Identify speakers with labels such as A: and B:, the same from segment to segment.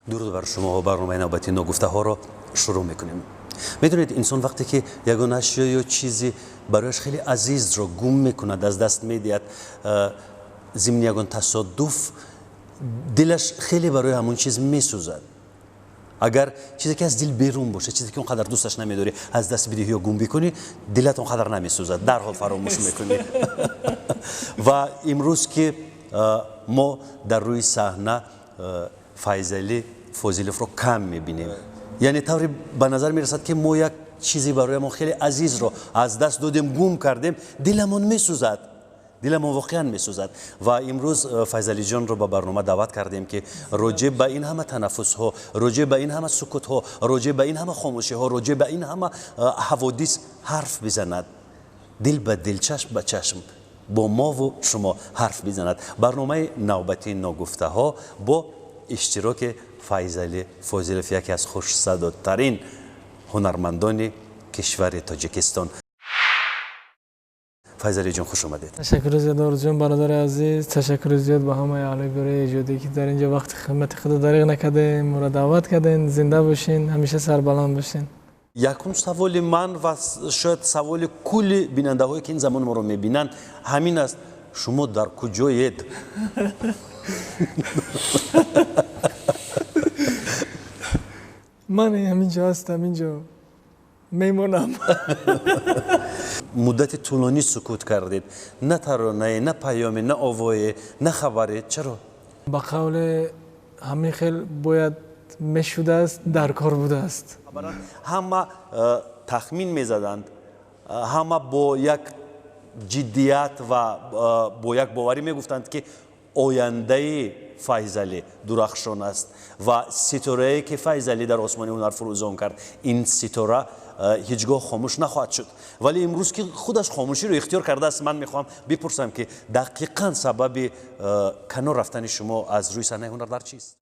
A: درود بر شما و برنامه نوبتی نگفته ها را شروع میکنیم. میدونید انسان وقتی که یگان اشیا یا چیزی برایش خیلی عزیز را گم میکند، از دست میدهد، ضمن یگان تصادف دلش خیلی برای همون چیز میسوزد. اگر چیزی که از دل بیرون باشه، چیزی که اونقدر دوستش نمیداری از دست بدهی یا گم بکنی، دلت اونقدر نمیسوزد، در حال فراموش میکنی. و امروز که ما در روی صحنه فیضعلی فاضلوف رو کم میبینیم، یعنی طوری به نظر میرسد که ما یک چیزی برای ما خیلی عزیز رو از دست دادیم، گم کردیم، دلمون میسوزد، دلمون واقعا میسوزد. و امروز فیضعلی جان رو به برنامه دعوت کردیم که راجع به این همه تنفس ها، راجع به این همه سکوت ها، راجع به این همه خاموشی ها، راجع به این همه حوادث حرف بزند، دل به دل، چشم به چشم با ما و شما حرف بزند. برنامه نوبتی نگفته ها با اشتراک فیضعلی فاضلوف، یکی از خوش صداترین هنرمندان کشور تاجیکستان. فیضعلی جان خوش آمدید.
B: تشکر زیاد آرزو جان، برادر عزیز. تشکر زیاد به همه اهل گروه ایجادی که در اینجا وقت خدمت خدا دریغ نکردین، ما را دعوت کردین. زنده باشین، همیشه سربلند باشین.
A: یکم سوال من و شاید سوال کل بیننده هایی که این زمان ما رو میبینن همین است: شما در کجایید؟
B: من همینجا هستم، اینجا میمونم.
A: مدت طولانی سکوت کردید، نه ترانه، نه پیامی، نه آوایی، نه خبری. چرا؟
B: با قول همین خیل باید میشده است، در کار بوده است.
A: همه تخمین میزدند، همه با یک جدیت و با یک باوری میگفتند که آینده فیضعلی درخشان است و ستاره‌ای که فیضعلی در آسمان هنر فروزان کرد، این ستاره هیچگاه خاموش نخواهد شد. ولی امروز که خودش خاموشی رو اختیار کرده است، من میخوام بپرسم که دقیقاً سبب کنار رفتن شما از روی صحنه هنر در چیست؟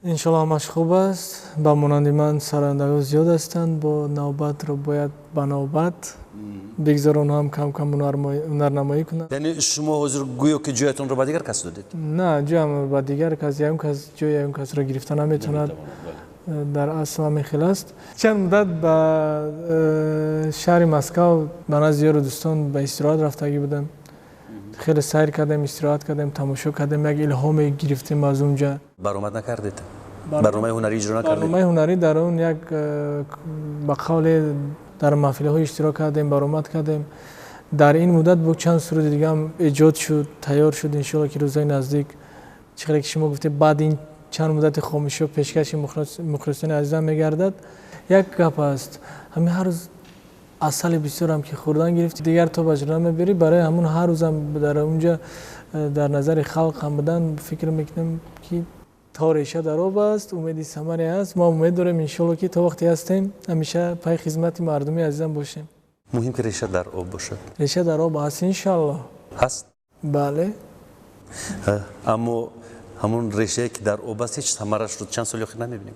B: انشالله همش خوب است. با مانند من سرندگان زیاد هستند، با نوبت رو باید به نوبت بگذارن، هم کم کم هنرنمایی کنند.
A: یعنی شما حضور گویا که جایتون رو به دیگر کس دادید؟
B: نه، جایم به دیگر کس، یا اون کس جای اون کس را گرفته نمیتوند. در اصل همین خیل است. چند مدت به شهر مسکو به نزد یار دوستان به استراحت رفتگی بودم. خیلی سیر کردیم، استراحت کردیم، تماشا کردیم، یک الهام گرفتیم از اونجا.
A: برآمد نکردید؟ برنامه هنری اجرا نکردید؟
B: برنامه هنری در اون یک به قول در محفل های اشتراک کردیم، برآمد کردیم. در این مدت بود چند سرود دیگه هم ایجاد شد، تیار شد. ان شاءالله که روزهای نزدیک، چقدر که شما گفتید بعد این چند مدت خاموشی و پیشکش مخلصین عزیزم میگردد. یک گپ است، همین هر روز اصل بسیار هم که خوردن گرفتی، دیگر تو بجرا میبری، برای همون هر روزم در اونجا در نظر خلق هم بدن فکر میکنم که تا ریشه در آب است، امیدی ثمری است. ما امید داریم ان شاءالله که تا وقتی هستیم همیشه پای خدمت مردمی عزیزم باشیم.
A: مهم که ریشه در آب باشه.
B: ریشه در آب هست ان شاءالله.
A: هست؟
B: بله.
A: اما همون ریشه که در آب است هیچ ثمرش رو چند سال اخیر نمیبینیم.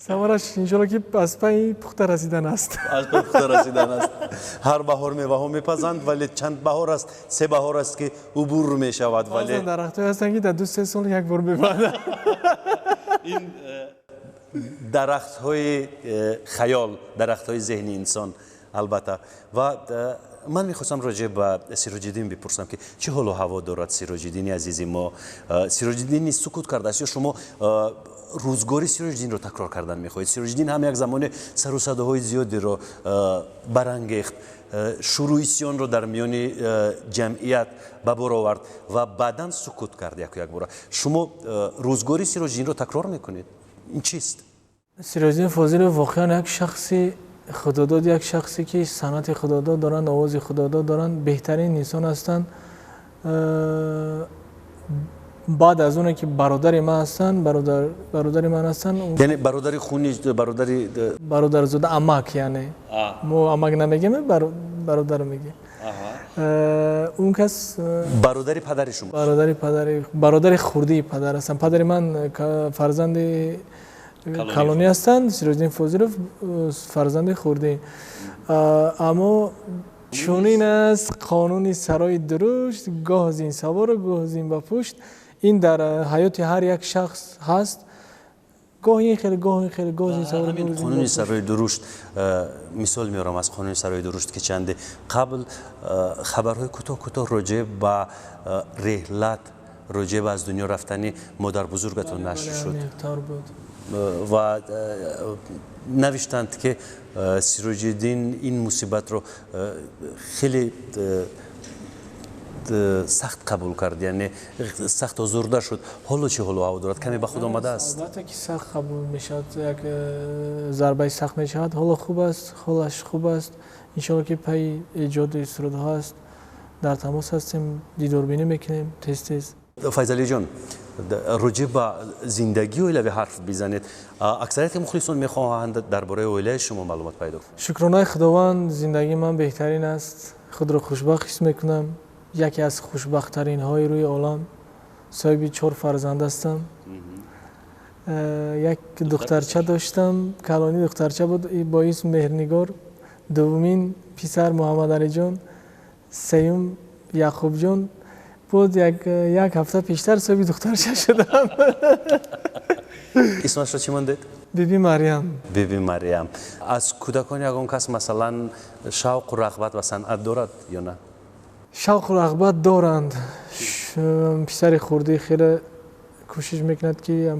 B: ثمرش ان شاءالله که از پای پخته رسیدن است.
A: از پای پخته رسیدن است. هر بهار میوه ها میپزند، ولی چند بهار است، 3 بهار است که عبور میشود. ولی
B: درخت‌های هستن که در 2-3 سال یک بار میبندن.
A: این درخت های خیال، درخت های ذهنی انسان البته. و من میخواستم راجع به سراج الدین بپرسم که چه حال و هوا دارد سراج الدین عزیز ما؟ سراج الدین سکوت کرده است یا شما روزگاری سراج الدین رو تکرار کردن میخواهید؟ سراج الدین هم یک زمان سر و صداهای زیادی رو برانگیخت، شروع اسیان رو در میان جمعیت به بار آورد و بعداً سکوت کرد یک بار. شما روزگاری سراج الدین رو تکرار میکنید، این چیست؟
B: سراج الدین فاضلوف واقعا یک شخصی خداداد، یک شخصی که صنعت خداداد دارن، آواز خداداد دارن، بهترین انسان هستن. بعد از اونه که برادر من هستن، برادر من هستن.
A: یعنی برادر خونی،
B: برادر زاده، عمک. یعنی ما عمک نمیگیم، برادر میگیم. اون کس
A: برادر پدر شما؟
B: برادر خردی پدر هستن. پدر من فرزند کلانی هستند، سراج الدین فاضلوف فرزند خردی. اما چون این است قانون سرای درشت، گاه از این سوار و گاه از این به پشت. این در حیات هر یک شخص هست. گاهی خیلی گاهی
A: همین قانون سرای درشت مثال میارم از قانون سرای درشت که چنده قبل خبرهای کوتاه راجع به رحلت راجع به از دنیا رفتن مادر بزرگتون نشر شد و نوشتند که سیراج الدین این مصیبت رو خیلی سخت قبول کرد، یعنی سخت آزرده شد. حالا چه حالا هوا دارد؟ کمی به خود آمده است؟
B: البته که سخت قبول میشد، یک ضربه سخت میشود. حالا خوب است، حالش خوب است. انشالله که پی ایجاد استرودها است. در تماس هستیم، دیداربینی میکنیم تیز.
A: فیض علی جان، راجع به زندگی اویله حرف بزنید. اکثریت مخلصان میخواهند درباره اویله شما معلومات پیدا کنند.
B: شکرانه خداوند، زندگی من بهترین است. خود را خوشبخت حس میکنم. یکی از خوشبخت‌ترین های روی عالم. صاحب 4 فرزند هستم. یک دخترچه داشتم، کلانی دخترچه بود با اسم مهرنگار. دومین پسر محمد علی جان، سوم یعقوب جان بود. یک هفته پیشتر صاحب دخترچه شدم.
A: اسمش را چی ماندید؟
B: بیبی مریم.
A: بیبی مریم. از کودکان یگان کس مثلا شوق و رغبت و صنعت دارد یا نه؟
B: شوق و رغبت دارند. پسر خورده خیلی کوشش میکند که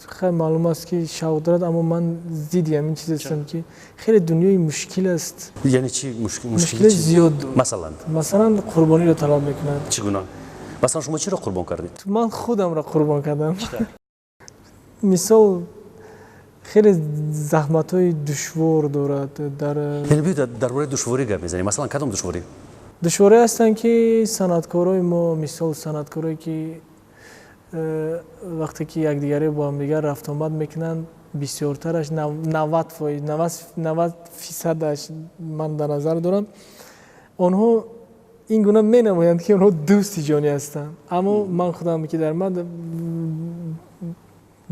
B: خیلی معلوم است که شوق دارد، اما من ضد همین چیز هستم که خیلی دنیای مشکل است.
A: یعنی چی
B: مشکل زیاد؟ مثلا قربانی را طلب میکند.
A: چگونه؟ مثلا شما چی را قربان کردید؟
B: من خودم را قربان کردم. مثال خیلی زحمت‌های دشوار دارد.
A: یعنی بیاید درباره دشواری گپ بزنیم. مثلا کدام دشواری؟
B: دشواری هستن که صنعتکارای ما، مثال صنعتکارایی که وقتی که یکدیگر با هم دیگر رفت آمد میکنن، بسیارترش 90% من در نظر دارم، آنها این گونه می نمایند که آنها دوستی جانی هستند. اما من خودم که در من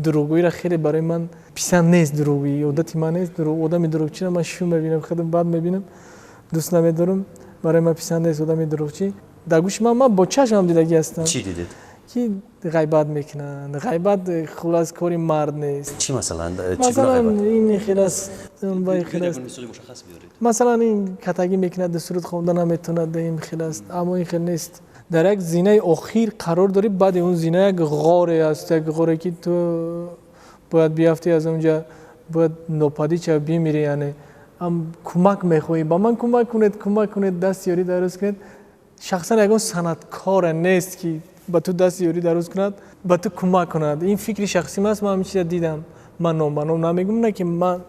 B: دروغگویی را خیلی برای من پسند نیست. دروغگویی عادت من نیست. آدم دروغچی را من شوم میبینم، خودم بد میبینم، دوست نمیدارم. برای من پسند نیست آدم دروغچی. در گوش من با چشمم دیدگی هستم.
A: چی دیدید؟
B: که غیبت میکنن. غیبت خلاص کاری مرد نیست.
A: چی مثلا؟
B: این خلاص مثلا این کتگی میکنه، دستورت خوندن نمیتونه، این خلاص. اما این خیلی نیست. در یک زینه اخیر قرار داری، بعد اون زینه یک غاری است، یک غاری که تو باید بیافتی از اونجا، باید نوپدی چه بیمیری. یعنی هم کمک میخوایی، با من کمک کنید دست یاری درست کنید. شخصا یکون صنعتکار نیست که با تو دست یاری درست کند، با تو کمک کند. این فکر شخصی من است. من همین چیز دیدم. من نام نمیگم، نه که من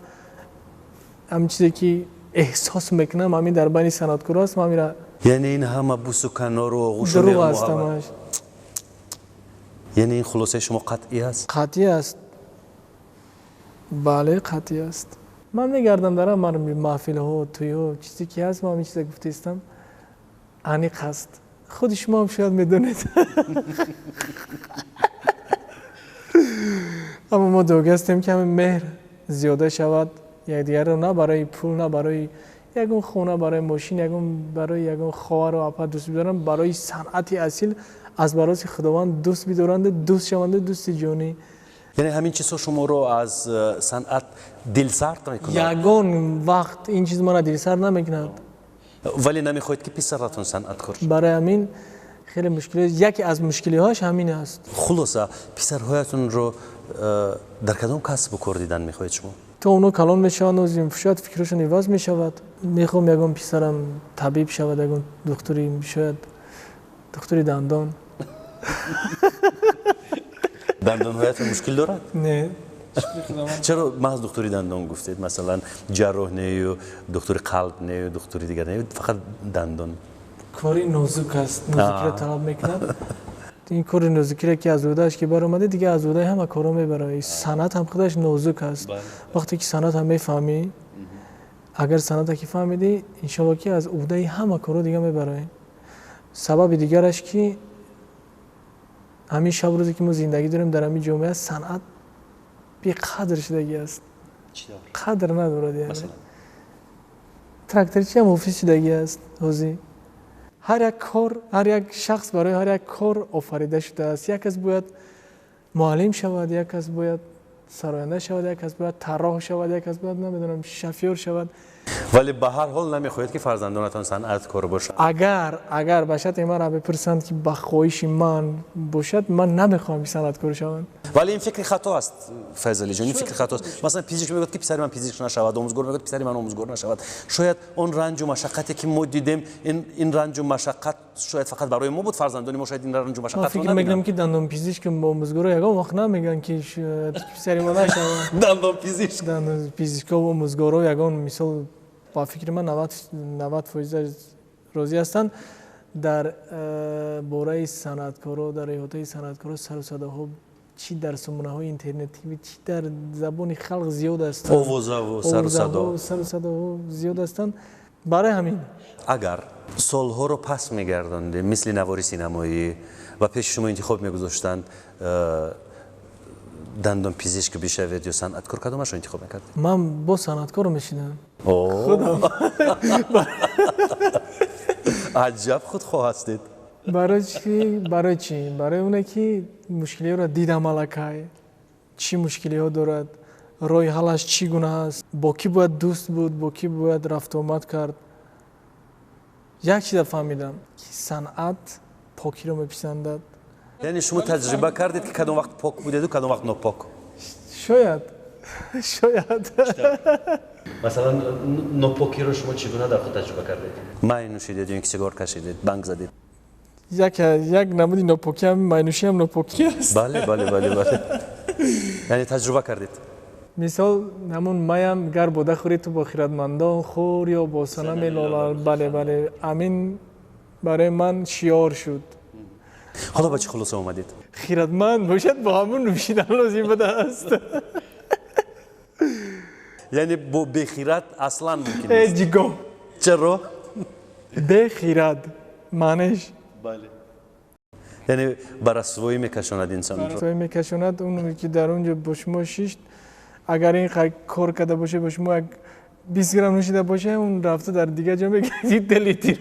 B: همین چیزی که احساس میکنم همین در بین صنعتکارا است. من
A: یعنی این همه بوس و کنار و غش و محبت، یعنی این خلاصه شما قطعی است؟
B: قطعی است. بله قطعی است. من میگردم دارم من محفل ها توی ها چیزی که هست، من همین چیزی گفته استم انیق هست. خود شما هم شاید میدونید. اما ما دوگه هستیم که همین مهر زیاده شود یکدیگر رو، نه برای پول، نه برای یکون خونه، برای ماشین، یکون برای یکون خواهر و اپا دوست بدارن، برای صنعت اصیل از برای خداوند دوست بدارند، دوست شوند، دوست جانی.
A: یعنی همین چیزا شما رو از صنعت دلسرد میکنه؟
B: یگان وقت این چیز ما دلسرد نمیکند.
A: ولی نمیخواید که پسرتون صنعتکار شه؟
B: برای همین خیلی مشکلی، یکی از مشکلی هاش همین است.
A: خلاصه پسرهایتون رو در کدام کسب و کار دیدن میخواید شما؟
B: تا اونو کلان میشوند و شاید فکرشون عوض میشود. میخوام یگان پسرم طبیب شود، یگان دکتری، شاید دکتری دندان.
A: دندانهایتون مشکل دارد؟
B: نه.
A: چرا محض دکتری دندان گفتید؟ مثلا جراح نه و دکتر قلب نه و دکتری دیگر نه، فقط دندان؟
B: کاری نازک است، نازکی را طلب میکند. این کار نازکی را که از اودش که برآمده دیگه از اودای همه کارا میبره. صنعت هم خودش نازک است. وقتی که صنعت هم میفهمی، اگر صنعت که فهمیدی، ان شاءالله که از اودای همه کارا دیگه میبره. سبب دیگرش که همین شب روزی که ما زندگی داریم در همین جامعه، صنعت بی قدر شدگی است. قدر ندارد. یعنی تراکتورچی هم آفیس شدگی است. حوزی هر یک کار، هر یک شخص برای هر یک کار آفریده شده است. یک کس باید معلم شود، یک کس باید سراینده شود، یک کس باید طراح شود، یک کس باید نمیدونم شفیور شود.
A: ولی به هر حال نمیخواهید که فرزندانتان صنعتکار باشند؟
B: اگر باشد من را بپرسند که به خواهش من باشد، من نمیخوام صنعتکار شوم.
A: ولی این فکر خطا است فیض جان، این فکر خطا است. مثلا پزشک میگه که پسر من پزشک نشود، آموزگار میگه پسر من آموزگار نشود. شاید اون رنج و مشقتی که ما دیدیم، این رنج و مشقت شاید فقط برای ما بود، فرزندان ما شاید این رنج و مشقت رو
B: نمیدونم. فکر میکنم که دندان پزشک و آموزگار یگان وقت نمیگن که پسر ما نشود. دندان پزشک و آموزگار یگان مثال با فکر من 90% راضی هستند. در باره صنعتکارا، در احاطه صنعتکارا سر و صداها چی در سامانه‌های اینترنتی، چی در زبان خلق زیاد است.
A: آوازه و سر و
B: صدا زیاد هستند. برای همین
A: اگر سالها رو پس میگردانده مثل نواری سینمایی و پیش شما انتخاب میگذاشتند دندان پزشک بشوید یا صنعتکار، کدامش رو انتخاب میکرد؟
B: من با صنعتکار میشیدم.
A: خودم عجب خودخواه هستید.
B: برای چی؟ برای اونه که مشکلی را دیدم الکای چی مشکلی ها دارد، راه حلش چی گونه است، با کی باید دوست بود، با کی باید رفت آمد کرد. یک چیز فهمیدم که صنعت پاکی رو میپسندد.
A: یعنی شما تجربه کردید که کدام وقت پاک بودید و کدام وقت ناپاک؟
B: شاید
A: مثلا ناپاکی رو شما چگونه در خود تجربه کردید؟ مای نوشیدید یا سیگار کشیدید، بانگ زدید؟
B: یک نمودی ناپاکی هم مینوشی هم ناپاکی است.
A: بله. یعنی تجربه کردید؟
B: مثال همون مایم گر بوده خوری تو با خیرتمندان خور یا با سنم لالال. بله امین برای من شیار شد.
A: حالا با چه خلاصه اومدید؟
B: خیرتمند باشد با همون نوشیدن لازم بوده است.
A: یعنی با بخیرت اصلا ممکن نیست.
B: جیگو
A: چرا؟
B: بخیرت معنیش
A: بله. یعنی برسوایی میکشاند انسان رو.
B: برسوایی میکشاند اون که در اونجا با شما شیشت اگر این کار کرده باشه با شما 20 گرم نوشیده باشه اون رفته در دیگه جا میگه دلیتیر.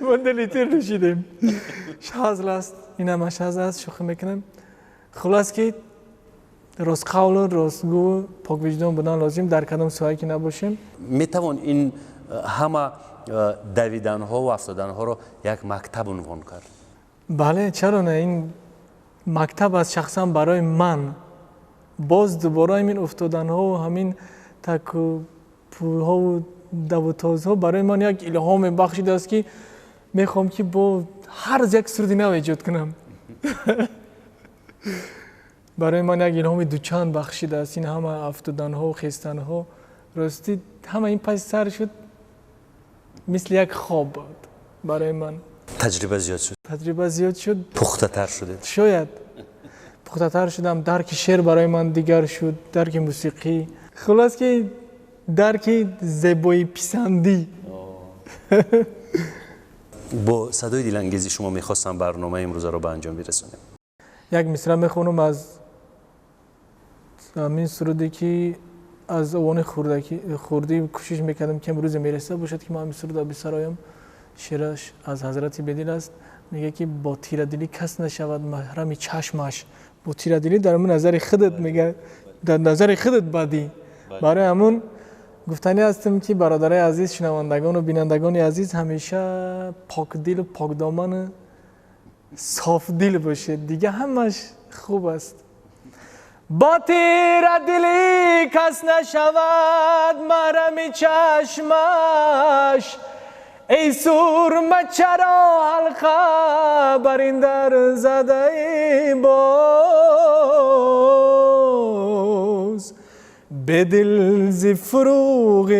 B: ما دلیتیر نوشیدیم. شازل است. این هم شازل است. شوخی میکنم. خلاص که راست قول و راستگو پاک وجدان بودن لازم در کدام ساحه‌ای که نباشیم.
A: میتوان این همه دویدن ها و افتادن ها رو یک مکتب عنوان کرد؟
B: بله چرا نه. این مکتب از شخصا برای من باز دوباره این افتادن ها و همین تکوپوها و دوتاز ها برای من یک الهام بخشیده است که میخوام که با هر یک سردی نو ایجاد کنم. برای من یک الهام دوچند بخشیده است. این همه افتادن ها و خیستن ها راستی همه این پس سر شد مثل یک خواب بود برای من.
A: تجربه زیاد شد. پخته تر شده.
B: شاید پخته تر شدم. درک شعر برای من دیگر شد. درک موسیقی. خلاص که درک زیبایی پسندی.
A: با صدای دلانگیزی شما میخواستم برنامه امروز رو به انجام برسونیم.
B: یک مصرع میخونم از همین سرودی که از اوان خوردی کوشش میکردم که امروز میرسه باشد که ما همین سرود آبی سرایم. شعرش از حضرت بدیل است. میگه که با تیردلی کس نشود محرم چشمش. با تیردلی در من نظر خودت میگه، در نظر خودت بدی. برای همون گفتنی هستم که برادرای عزیز، شنوندگان و بینندگان عزیز همیشه پاک دل و پاک دامن صاف دل باشه دیگه همش خوب است. با تیردلی کس نشود محرم چشمش. ای سرمه چرا حلقه بر این در زده ای باز. به دل ز فروغ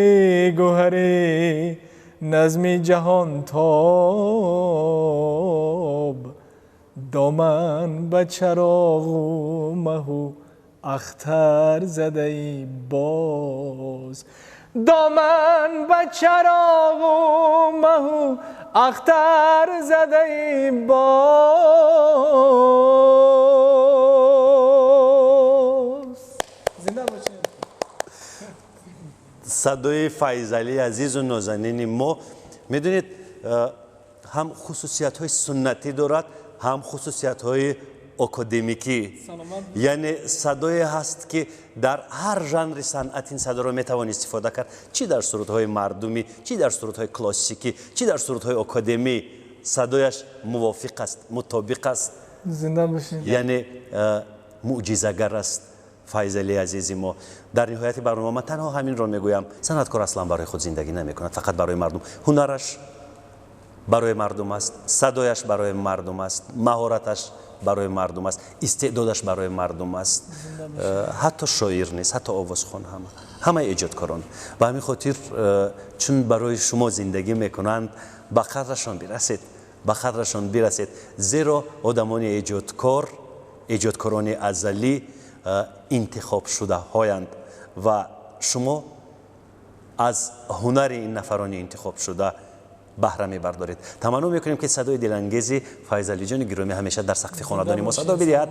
B: گوهر نظم جهان تاب. دامن به چراغ و مه و اختر زده ای باز. دامن به چراغ و مه و اختر زده ای باز. زنده باشید.
A: صدای فیض علی عزیز و نازنین ما میدونید هم خصوصیت های سنتی دارد هم خصوصیت های اکادمیکی. یعنی صدای هست که در هر ژانر صنعت این صدا رو میتوان استفاده کرد، چی در سرودهای مردمی، چی در سرودهای کلاسیکی، چی در سرودهای اکادمی. صدایش موافق است، مطابق است.
B: زنده باشین.
A: یعنی معجزه‌گر است فایز علی عزیزی ما. در نهایت برنامه من تنها همین رو میگویم، صنعتکار اصلا برای خود زندگی نمیکند، فقط برای مردم. هنرش برای مردم است، صدایش برای مردم است، مهارتش برای مردم است، استعدادش برای مردم است. حتی شاعر نیست، حتی آوازخوان، همه ایجادکاران. و همین خاطر چون برای شما زندگی میکنند به قدرشان برسید، به قدرشان برسید، زیرا آدمان ایجادکاران ازلی انتخاب شده هایند و شما از هنر این نفران انتخاب شده بهره میبردارید. تمنا میکنیم که صدای دلانگیزی فایز علی جان گرامی همیشه در سقف خاندانی ما صدا بدهد.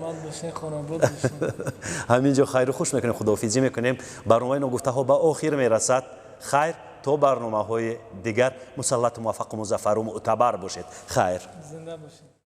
A: همینجا خیر و خوش میکنیم، خداحافظی میکنیم. برنامه نگفته ها به آخر میرسد. خیر تا برنامه های دیگر مسلط، موفق و مظفر و معتبر باشید. خیر.
B: زنده باشید.